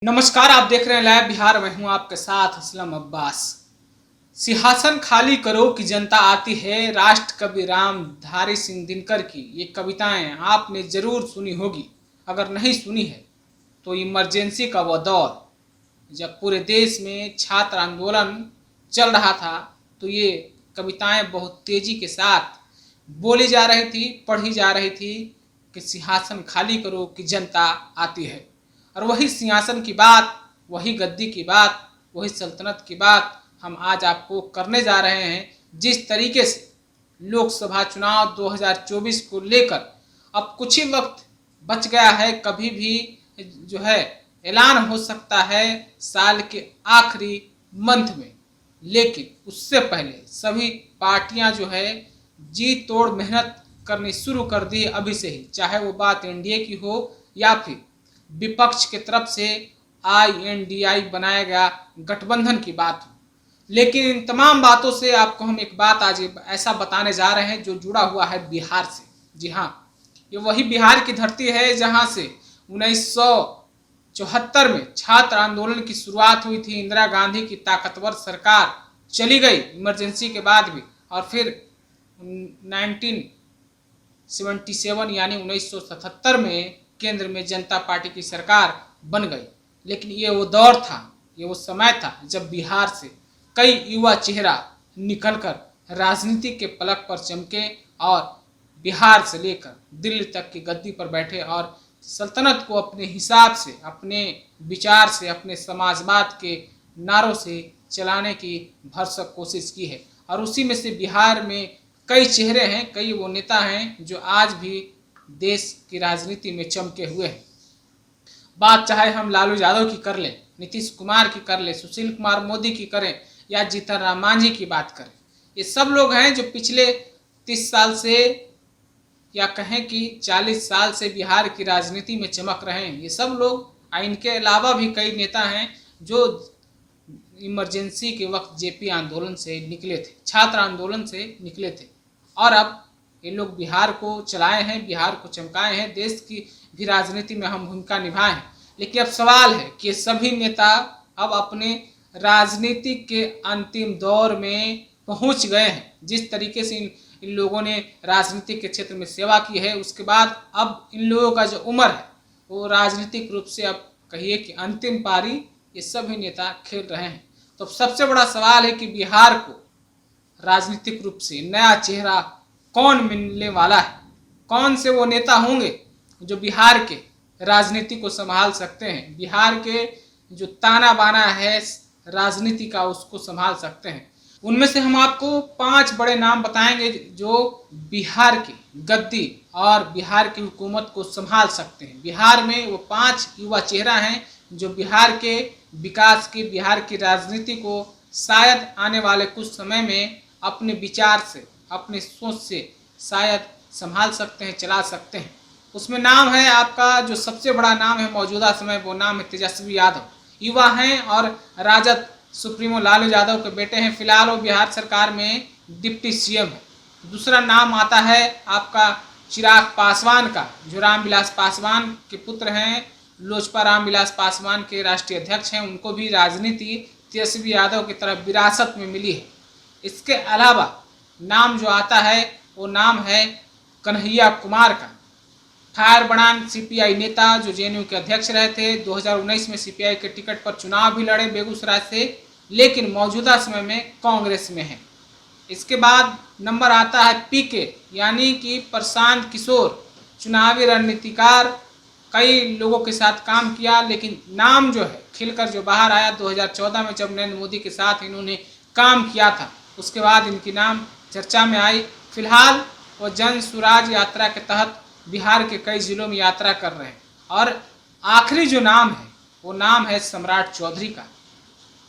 नमस्कार, आप देख रहे हैं लाइव बिहार। मैं हूं आपके साथ असलम अब्बास। सिंहासन खाली करो कि जनता आती है, राष्ट्र कवि राम धारी सिंह दिनकर की ये कविताएं आपने जरूर सुनी होगी। अगर नहीं सुनी है तो इमरजेंसी का वह दौर जब पूरे देश में छात्र आंदोलन चल रहा था, तो ये कविताएं बहुत तेजी के साथ बोली जा रही थी, पढ़ी जा रही थी कि सिंहासन खाली करो कि जनता आती है। और वही सिंहासन की बात, वही गद्दी की बात, वही सल्तनत की बात हम आज आपको करने जा रहे हैं। जिस तरीके से लोकसभा चुनाव 2024 को लेकर अब कुछ ही वक्त बच गया है, कभी भी जो है ऐलान हो सकता है साल के आखिरी मंथ में, लेकिन उससे पहले सभी पार्टियां जो है जी तोड़ मेहनत करनी शुरू कर दी अभी से ही, चाहे वो बात एनडीए की हो या फिर विपक्ष की तरफ से INDI बनाया गया गठबंधन की बात हो। लेकिन इन तमाम बातों से आपको हम एक बात आज ऐसा बताने जा रहे हैं जो जुड़ा हुआ है बिहार से। जी हाँ, ये वही बिहार की धरती है जहां से 1974 में छात्र आंदोलन की शुरुआत हुई थी। इंदिरा गांधी की ताकतवर सरकार चली गई इमरजेंसी के बाद भी, और फिर 1977 यानी 1977 में केंद्र में जनता पार्टी की सरकार बन गई। लेकिन ये वो दौर था, ये वो समय था जब बिहार से कई युवा चेहरा निकलकर राजनीति के पलक पर चमके और बिहार से लेकर दिल्ली तक की गद्दी पर बैठे और सल्तनत को अपने हिसाब से, अपने विचार से, अपने समाजवाद के नारों से चलाने की भरसक कोशिश की है। और उसी में से बिहार में कई चेहरे हैं, कई वो नेता हैं जो आज भी देश की राजनीति में चमके हुए हैं। बात चाहे हम लालू यादव की कर लें, नीतीश कुमार की कर लें, सुशील कुमार मोदी की करें या जीतन राम मांझी की बात करें, ये सब लोग हैं जो पिछले 30 साल से या कहें कि 40 साल से बिहार की राजनीति में चमक रहे हैं। ये सब लोग, इनके अलावा भी कई नेता हैं जो इमरजेंसी के वक्त जेपी आंदोलन से निकले थे, छात्र आंदोलन से निकले थे, और अब ये लोग बिहार को चलाए हैं, बिहार को चमकाए हैं, देश की भी राजनीति में हम भूमिका निभाए हैं। लेकिन अब सवाल है कि सभी नेता अब अपने राजनीति के अंतिम दौर में पहुंच गए हैं। जिस तरीके से इन लोगों ने राजनीति के क्षेत्र में सेवा की है, उसके बाद अब इन लोगों का जो उम्र है वो राजनीतिक रूप से, अब कहिए कि अंतिम पारी ये सभी नेता खेल रहे हैं। तो सबसे बड़ा सवाल है कि बिहार को राजनीतिक रूप से नया चेहरा कौन मिलने वाला है, कौन से वो नेता होंगे जो बिहार के राजनीति को संभाल सकते हैं, बिहार के जो ताना बाना है राजनीति का उसको संभाल सकते हैं। उनमें से हम आपको 5 बड़े नाम बताएंगे जो बिहार की गद्दी और बिहार की हुकूमत को संभाल सकते हैं। बिहार में वो 5 युवा चेहरा हैं जो बिहार के विकास की, बिहार की राजनीति को शायद आने वाले कुछ समय में अपने विचार से, अपने सोच से शायद संभाल सकते हैं, चला सकते हैं। उसमें नाम है आपका, जो सबसे बड़ा नाम है मौजूदा समय, वो नाम है तेजस्वी यादव। युवा हैं और राजद सुप्रीमो लालू यादव के बेटे हैं। फिलहाल वो बिहार सरकार में डिप्टी CM है। दूसरा नाम आता है आपका चिराग पासवान का, जो रामविलास पासवान के पुत्र हैं, लोजपा रामविलास पासवान के राष्ट्रीय अध्यक्ष हैं। उनको भी राजनीति तेजस्वी यादव की तरफ विरासत में मिली है। इसके अलावा नाम जो आता है वो नाम है कन्हैया कुमार का, फायर ब्रांड CPI नेता जो JNU के अध्यक्ष रहे थे। 2019 में CPI के टिकट पर चुनाव भी लड़े बेगूसराय से, लेकिन मौजूदा समय में कांग्रेस में है। इसके बाद नंबर आता है PK यानी कि प्रशांत किशोर, चुनावी रणनीतिकार, कई लोगों के साथ काम किया, लेकिन नाम जो है खिलकर जो बाहर आया 2014 में जब नरेंद्र मोदी के साथ इन्होंने काम किया था, उसके बाद इनकी नाम चर्चा में आई। फिलहाल वो जन स्वराज यात्रा के तहत बिहार के कई जिलों में यात्रा कर रहे हैं। और आखिरी जो नाम है वो नाम है सम्राट चौधरी का।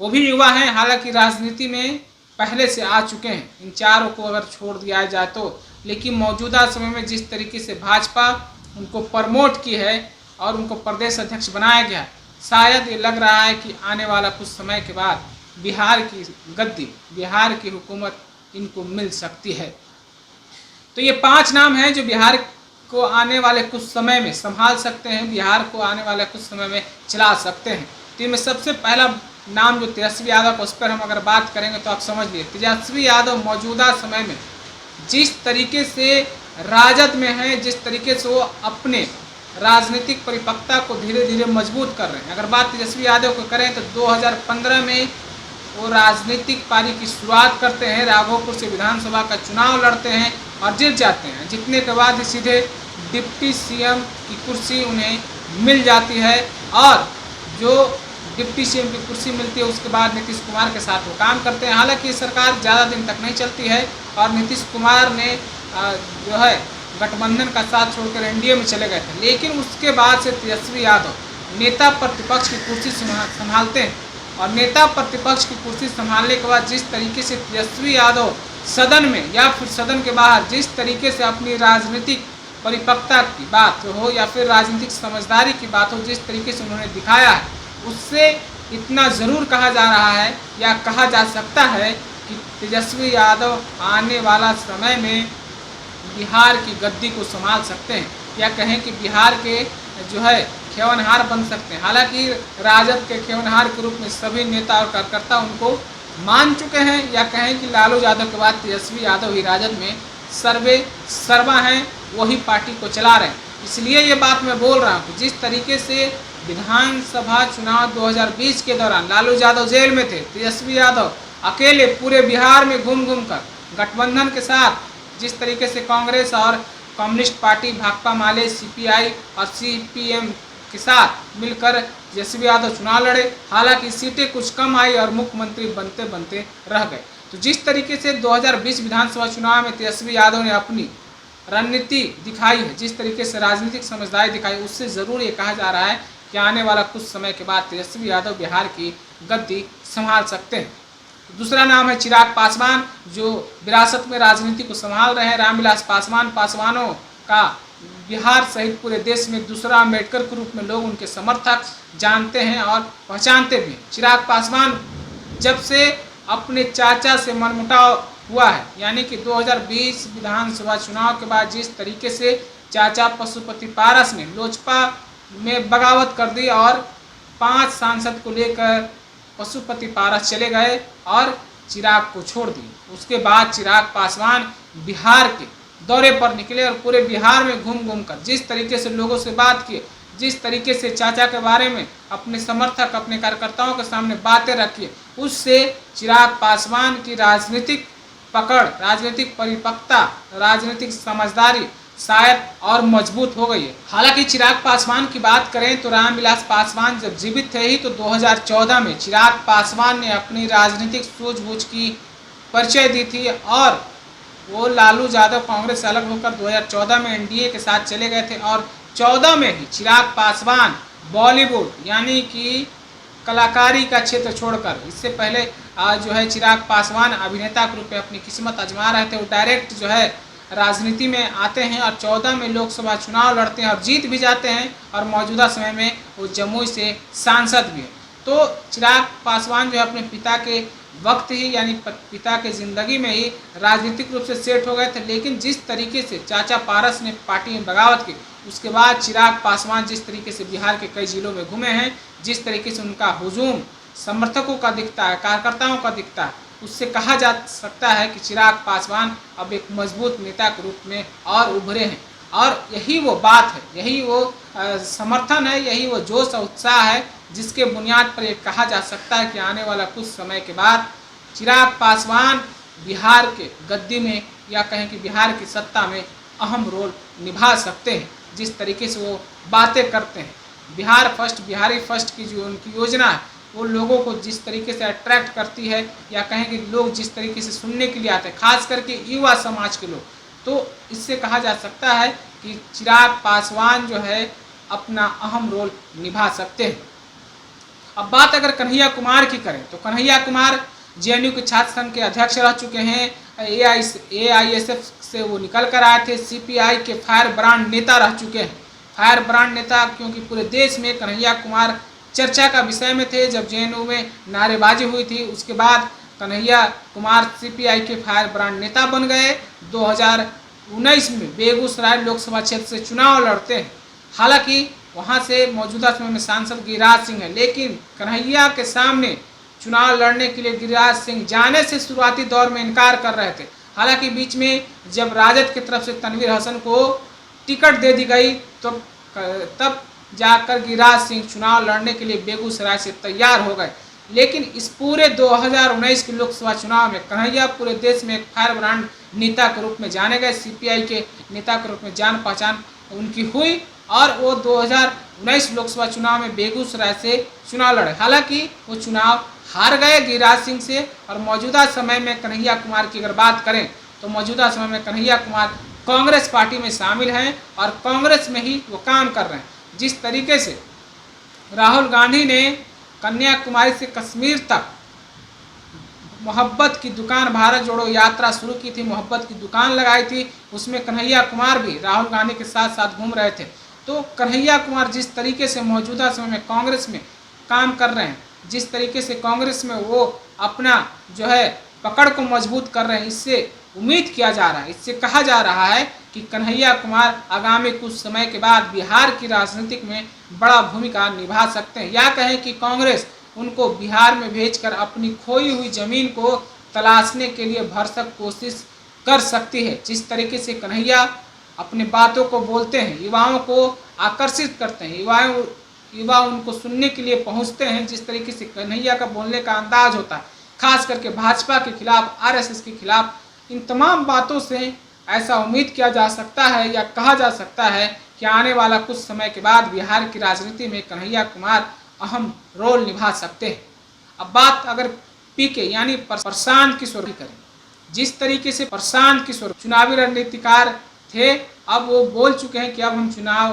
वो भी युवा हैं, हालांकि राजनीति में पहले से आ चुके हैं। इन चारों को अगर छोड़ दिया जाए तो, लेकिन मौजूदा समय में जिस तरीके से भाजपा उनको प्रमोट की है और उनको प्रदेश अध्यक्ष बनाया गया, शायद ये लग रहा है कि आने वाला कुछ समय के बाद बिहार की गद्दी, बिहार की हुकूमत इनको मिल सकती है। तो ये 5 नाम हैं जो बिहार को आने वाले कुछ समय में संभाल सकते हैं, बिहार को आने वाले कुछ समय में चला सकते हैं। तो इनमें सबसे पहला नाम जो तेजस्वी यादव का, उस पर हम अगर बात करेंगे तो आप समझ लिए तेजस्वी यादव मौजूदा समय में जिस तरीके से राजद में है, जिस तरीके से वो अपने राजनीतिक परिपक्वता को धीरे धीरे मजबूत कर रहे हैं। अगर बात तेजस्वी यादव को करें तो 2015 में वो राजनीतिक पारी की शुरुआत करते हैं, राघोपुर से विधानसभा का चुनाव लड़ते हैं और जीत जाते हैं। जीतने के बाद सीधे डिप्टी सीएम की कुर्सी उन्हें मिल जाती है और जो डिप्टी सीएम की कुर्सी मिलती है उसके बाद नीतीश कुमार के साथ वो काम करते हैं। हालांकि ये सरकार ज़्यादा दिन तक नहीं चलती है और नीतीश कुमार ने जो है गठबंधन का साथ छोड़कर एनडीए में चले गए थे। लेकिन उसके बाद से तेजस्वी यादव नेता प्रतिपक्ष की कुर्सी संभालते हैं और नेता प्रतिपक्ष की कुर्सी संभालने के बाद जिस तरीके से तेजस्वी यादव सदन में या फिर सदन के बाहर जिस तरीके से अपनी राजनीतिक परिपक्वता की बात हो या फिर राजनीतिक समझदारी की बात हो, जिस तरीके से उन्होंने दिखाया है, उससे इतना ज़रूर कहा जा रहा है या कहा जा सकता है कि तेजस्वी यादव आने वाला समय में बिहार की गद्दी को संभाल सकते हैं या कहें कि बिहार के जो है खेवनहार बन सकते हैं। हालांकि राजद के खेवनहार के रूप में सभी नेता और कार्यकर्ता उनको मान चुके हैं या कहें कि लालू यादव के बाद तेजस्वी यादव ही राजद में सर्वे सर्वा हैं, वही पार्टी को चला रहे हैं। इसलिए ये बात मैं बोल रहा हूँ कि जिस तरीके से विधानसभा चुनाव 2020 के दौरान लालू यादव जेल में थे, तेजस्वी यादव अकेले पूरे बिहार में घूम घूम कर गठबंधन के साथ जिस तरीके से कांग्रेस और कम्युनिस्ट पार्टी, भाकपा माले, सीपीआई और सीपीएम के साथ मिलकर तेजस्वी यादव चुनाव लड़े। हालांकि सीटें कुछ कम आई और मुख्यमंत्री बनते बनते रह गए। तो जिस तरीके से 2020 विधानसभा चुनाव में तेजस्वी यादव ने अपनी रणनीति दिखाई है, जिस तरीके से राजनीतिक समझदारी दिखाई, उससे ज़रूर ये कहा जा रहा है कि आने वाला कुछ समय के बाद तेजस्वी यादव बिहार की गद्दी संभाल सकते हैं। दूसरा नाम है चिराग पासवान, जो विरासत में राजनीति को संभाल रहे हैं। रामविलास पासवान, पासवानों का बिहार सहित पूरे देश में दूसरा अम्बेडकर के रूप में लोग उनके समर्थक जानते हैं और पहचानते भी। चिराग पासवान जब से अपने चाचा से मनमुटाव हुआ है, यानी कि 2020 विधानसभा चुनाव के बाद जिस तरीके से चाचा पशुपति पारस ने लोजपा में बगावत कर दी और 5 सांसद को लेकर पशुपति पारस चले गए और चिराग को छोड़ दी। उसके बाद चिराग पासवान बिहार के दौरे पर निकले और पूरे बिहार में घूम घूम कर जिस तरीके से लोगों से बात किए, जिस तरीके से चाचा के बारे में अपने समर्थक, अपने कार्यकर्ताओं के सामने बातें रखी, उससे चिराग पासवान की राजनीतिक पकड़, राजनीतिक परिपक्वता, राजनीतिक समझदारी शायद और मजबूत हो गई है। हालांकि चिराग पासवान की बात करें तो रामविलास पासवान जब जीवित थे ही तो 2014 में चिराग पासवान ने अपनी राजनीतिक सूझबूझ की परिचय दी थी और वो लालू यादव कांग्रेस से अलग होकर 2014 में एनडीए के साथ चले गए थे और 14 में ही चिराग पासवान बॉलीवुड यानी कि कलाकारी का क्षेत्र छोड़कर, इससे पहले जो है चिराग पासवान अभिनेता के रूप में अपनी किस्मत आजमा रहे थे, वो डायरेक्ट जो है राजनीति में आते हैं और 14 में लोकसभा चुनाव लड़ते हैं और जीत भी जाते हैं और मौजूदा समय में वो जमुई से सांसद भी हैं। तो चिराग पासवान जो है अपने पिता के वक्त ही यानी पिता के ज़िंदगी में ही राजनीतिक रूप से सेट हो गए थे। लेकिन जिस तरीके से चाचा पारस ने पार्टी में बगावत की, उसके बाद चिराग पासवान जिस तरीके से बिहार के कई जिलों में घूमे हैं, जिस तरीके से उनका हुजूम समर्थकों का दिखता है, कार्यकर्ताओं का दिखता है, उससे कहा जा सकता है कि चिराग पासवान अब एक मजबूत नेता के रूप में और उभरे हैं। और यही वो बात है, यही वो समर्थन है, यही वो जोश और उत्साह है जिसके बुनियाद पर ये कहा जा सकता है कि आने वाला कुछ समय के बाद चिराग पासवान बिहार के गद्दी में या कहें कि बिहार की सत्ता में अहम रोल निभा सकते हैं। जिस तरीके से वो बातें करते हैं, बिहार फर्स्ट, बिहारी फर्स्ट की जो उनकी योजना है वो लोगों को जिस तरीके से अट्रैक्ट करती है या कहें कि लोग जिस तरीके से सुनने के लिए आते हैं, खास करके युवा समाज के लोग, तो इससे कहा जा सकता है कि चिराग पासवान जो है अपना अहम रोल निभा सकते हैं। अब बात अगर कन्हैया कुमार की करें तो कन्हैया कुमार जेएनयू के छात्र संघ के अध्यक्ष रह चुके हैं, एआईएसएफ से वो निकल कर आए थे, सीपीआई के फायर ब्रांड नेता रह चुके हैं। फायर ब्रांड नेता क्योंकि पूरे देश में कन्हैया कुमार चर्चा का विषय में थे। जब जेएनयू में नारेबाजी हुई थी उसके बाद कन्हैया कुमार सीपीआई के फायर ब्रांड नेता बन गए। 2019 में बेगूसराय लोकसभा क्षेत्र से चुनाव लड़ते हैं। हालांकि वहाँ से मौजूदा समय में सांसद गिरिराज सिंह है, लेकिन कन्हैया के सामने चुनाव लड़ने के लिए गिरिराज सिंह जाने से शुरुआती दौर में इनकार कर रहे थे। हालांकि बीच में जब राजद की तरफ से तनवीर हसन को टिकट दे दी गई तो तब जाकर गिरिराज सिंह चुनाव लड़ने के लिए बेगूसराय से तैयार हो गए। लेकिन इस पूरे 2019 के लोकसभा चुनाव में कन्हैया पूरे देश में एक फायर ब्रांड नेता के रूप में जाने गए, सीपीआई के नेता के रूप में जान पहचान उनकी हुई और वो 2019 लोकसभा चुनाव में बेगूसराय से चुनाव लड़े। हालांकि वो चुनाव हार गए गिरिराज सिंह से। और मौजूदा समय में कन्हैया कुमार की अगर बात करें तो मौजूदा समय में कन्हैया कुमार कांग्रेस पार्टी में शामिल हैं और कांग्रेस में ही वो काम कर रहे हैं। जिस तरीके से राहुल गांधी ने कन्याकुमारी से कश्मीर तक मोहब्बत की दुकान भारत जोड़ो यात्रा शुरू की थी, मोहब्बत की दुकान लगाई थी, उसमें कन्हैया कुमार भी राहुल गांधी के साथ साथ घूम रहे थे। तो कन्हैया कुमार जिस तरीके से मौजूदा समय में कांग्रेस में काम कर रहे हैं, जिस तरीके से कांग्रेस में वो अपना जो है पकड़ को मजबूत कर रहे हैं, इससे उम्मीद किया जा रहा है, इससे कहा जा रहा है कि कन्हैया कुमार आगामी कुछ समय के बाद बिहार की राजनीतिक में बड़ा भूमिका निभा सकते हैं, या कहें कि कांग्रेस उनको बिहार में भेजकर अपनी खोई हुई जमीन को तलाशने के लिए भरसक कोशिश कर सकती है। जिस तरीके से कन्हैया अपने बातों को बोलते हैं, युवाओं को आकर्षित करते हैं, युवा उनको सुनने के लिए पहुंचते हैं, जिस तरीके से कन्हैया का बोलने का अंदाज होता है, खास करके भाजपा के खिलाफ, आरएसएस के खिलाफ, इन तमाम बातों से ऐसा उम्मीद किया जा सकता है या कहा जा सकता है कि आने वाला कुछ समय के बाद बिहार की राजनीति में कन्हैया कुमार अहम रोल निभा सकते हैं। अब बात अगर पीके यानी प्रशांत किशोर की करें, जिस तरीके से प्रशांत किशोर चुनावी रणनीतिकार थे, अब वो बोल चुके हैं कि अब हम चुनाव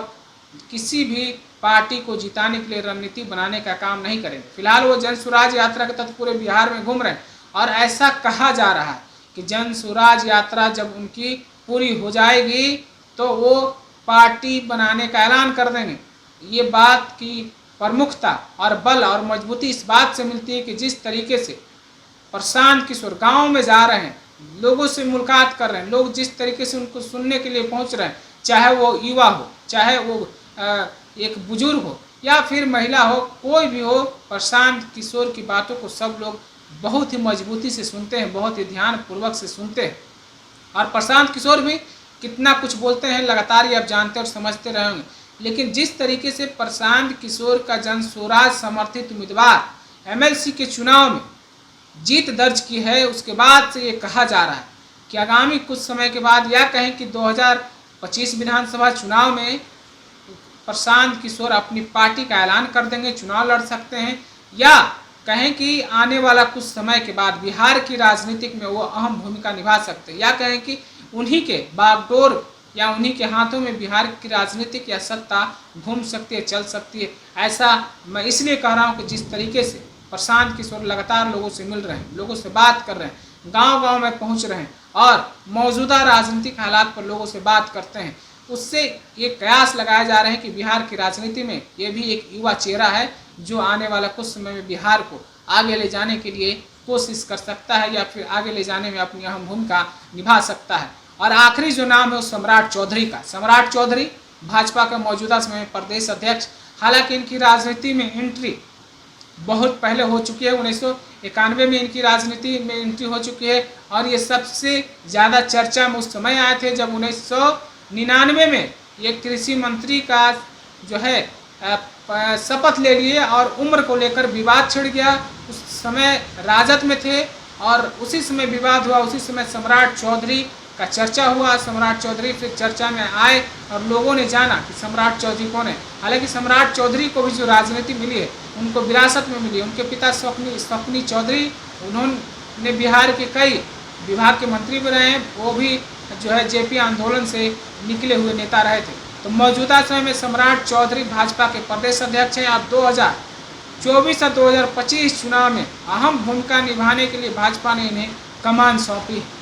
किसी भी पार्टी को जिताने के लिए रणनीति बनाने का काम नहीं करेंगे। फिलहाल वो जन स्वराज यात्रा के तहत पूरे बिहार में घूम रहे हैं और ऐसा कहा जा रहा है कि जन स्वराज यात्रा जब उनकी पूरी हो जाएगी तो वो पार्टी बनाने का ऐलान कर देंगे। ये बात की प्रमुखता और बल और मजबूती इस बात से मिलती है कि जिस तरीके से प्रशांत किशोर गाँव में जा रहे हैं, लोगों से मुलाकात कर रहे हैं, लोग जिस तरीके से उनको सुनने के लिए पहुंच रहे हैं, चाहे वो युवा हो, चाहे वो एक बुजुर्ग हो या फिर महिला हो, कोई भी हो, प्रशांत किशोर की बातों को सब लोग बहुत ही मजबूती से सुनते हैं, बहुत ही ध्यानपूर्वक से सुनते हैं। और प्रशांत किशोर भी कितना कुछ बोलते हैं लगातार ये आप जानते और समझते रहे होंगे। लेकिन जिस तरीके से प्रशांत किशोर का जन स्वराज समर्थित उम्मीदवार एमएलसी के चुनाव में जीत दर्ज की है, उसके बाद से ये कहा जा रहा है कि आगामी कुछ समय के बाद या कहें कि 2025 विधानसभा चुनाव में प्रशांत किशोर अपनी पार्टी का ऐलान कर देंगे, चुनाव लड़ सकते हैं, या कहें कि आने वाला कुछ समय के बाद बिहार की राजनीतिक में वो अहम भूमिका निभा सकते हैं, या कहें कि उन्हीं के बागडोर या उन्हीं के हाथों में बिहार की राजनीतिक या सत्ता घूम सकती है, चल सकती है। ऐसा मैं इसलिए कह रहा हूँ कि जिस तरीके से प्रशांत किशोर लगातार लोगों से मिल रहे हैं, लोगों से बात कर रहे हैं, गांव-गांव में पहुंच रहे हैं और मौजूदा राजनीतिक हालात पर लोगों से बात करते हैं, उससे ये कयास लगाए जा रहे हैं कि बिहार की राजनीति में ये भी एक युवा चेहरा है जो आने वाला कुछ समय में बिहार को आगे ले जाने के लिए कोशिश कर सकता है या फिर आगे ले जाने में अपनी अहम भूमिका निभा सकता है। और आखिरी जो नाम है वो सम्राट चौधरी का। सम्राट चौधरी भाजपा के मौजूदा समय में प्रदेश अध्यक्ष, हालांकि इनकी राजनीति में एंट्री बहुत पहले हो चुकी है, 1991 में इनकी राजनीति में एंट्री हो चुकी है और ये सबसे ज़्यादा चर्चा में उस समय आए थे जब 1999 में ये कृषि मंत्री का जो है शपथ ले लिए और उम्र को लेकर विवाद छिड़ गया। उस समय राजद में थे और उसी समय विवाद हुआ, उसी समय सम्राट चौधरी का चर्चा हुआ। सम्राट चौधरी फिर चर्चा में आए और लोगों ने जाना कि सम्राट चौधरी कौन है। हालांकि सम्राट चौधरी को भी जो राजनीति मिली है उनको विरासत में मिली। उनके पिता स्वप्नी चौधरी, उन्होंने बिहार के कई विभाग के मंत्री भी रहे हैं, वो भी जो है जेपी आंदोलन से निकले हुए नेता रहे थे। तो मौजूदा समय में सम्राट चौधरी भाजपा के प्रदेश अध्यक्ष हैं। अब 2024 और 2025 चुनाव में अहम भूमिका निभाने के लिए भाजपा ने इन्हें कमान सौंपी है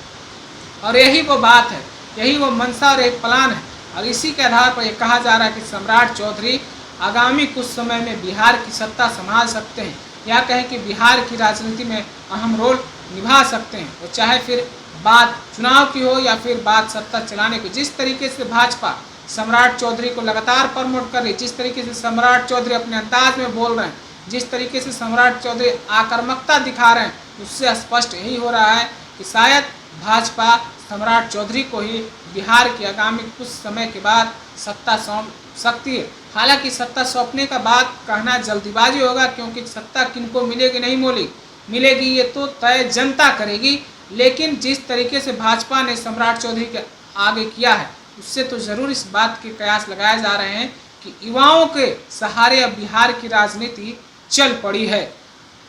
और यही वो बात है, यही वो मंशा और एक प्लान है। और इसी के आधार पर यह कहा जा रहा है कि सम्राट चौधरी आगामी कुछ समय में बिहार की सत्ता संभाल सकते हैं या कहें कि बिहार की राजनीति में अहम रोल निभा सकते हैं। तो चाहे फिर बात चुनाव की हो या फिर बात सत्ता चलाने की, जिस तरीके से भाजपा सम्राट चौधरी को लगातार प्रमोट कर रही है, जिस तरीके से सम्राट चौधरी अपने अंदाज में बोल रहे हैं, जिस तरीके से सम्राट चौधरी आक्रामकता दिखा रहे हैं, उससे स्पष्ट यही हो रहा है कि शायद भाजपा सम्राट चौधरी को ही बिहार की आगामी कुछ समय के बाद सत्ता सौंप सकती है। हालांकि सत्ता सौंपने का बात कहना जल्दीबाजी होगा, क्योंकि सत्ता किनको मिलेगी नहीं मिलेगी ये तो तय जनता करेगी। लेकिन जिस तरीके से भाजपा ने सम्राट चौधरी के आगे किया है, उससे तो ज़रूर इस बात के कयास लगाए जा रहे हैं कि युवाओं के सहारे अब बिहार की राजनीति चल पड़ी है।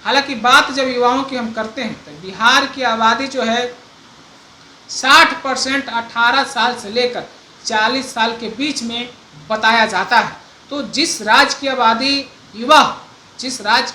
हालांकि बात जब युवाओं की हम करते हैं तो बिहार की आबादी जो है 60% 18 साल से लेकर 40 साल के बीच में बताया जाता है। तो जिस राज्य की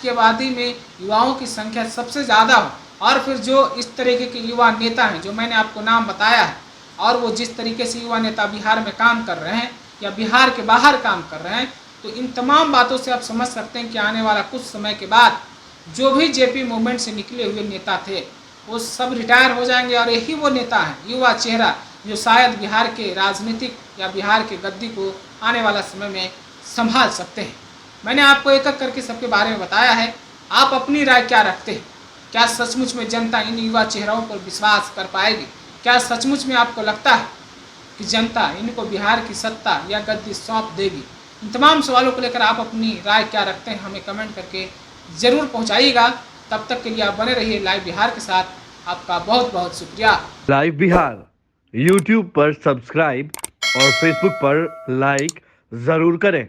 आबादी में युवाओं की संख्या सबसे ज़्यादा हो, और फिर जो इस तरीके के युवा नेता हैं जो मैंने आपको नाम बताया है, और वो जिस तरीके से युवा नेता बिहार में काम कर रहे हैं या बिहार के बाहर काम कर रहे हैं, तो इन तमाम बातों से आप समझ सकते हैं कि आने वाला कुछ समय के बाद जो भी जेपी मूवमेंट से निकले हुए नेता थे वो सब रिटायर हो जाएंगे, और यही वो नेता हैं, युवा चेहरा, जो शायद बिहार के राजनीतिक या बिहार के गद्दी को आने वाला समय में संभाल सकते हैं। मैंने आपको एक एक करके सबके बारे में बताया है। आप अपनी राय क्या रखते हैं? क्या सचमुच में जनता इन युवा चेहरों पर विश्वास कर पाएगी? क्या सचमुच में आपको लगता है कि जनता इनको बिहार की सत्ता या गद्दी सौंप देगी? इन तमाम सवालों को लेकर आप अपनी राय क्या रखते हैं, हमें कमेंट करके ज़रूर पहुंचाइएगा। तब तक के लिए आप बने रहिए लाइव बिहार के साथ। आपका बहुत बहुत शुक्रिया। लाइव बिहार यूट्यूब पर सब्सक्राइब और फेसबुक पर लाइक ज़रूर करें।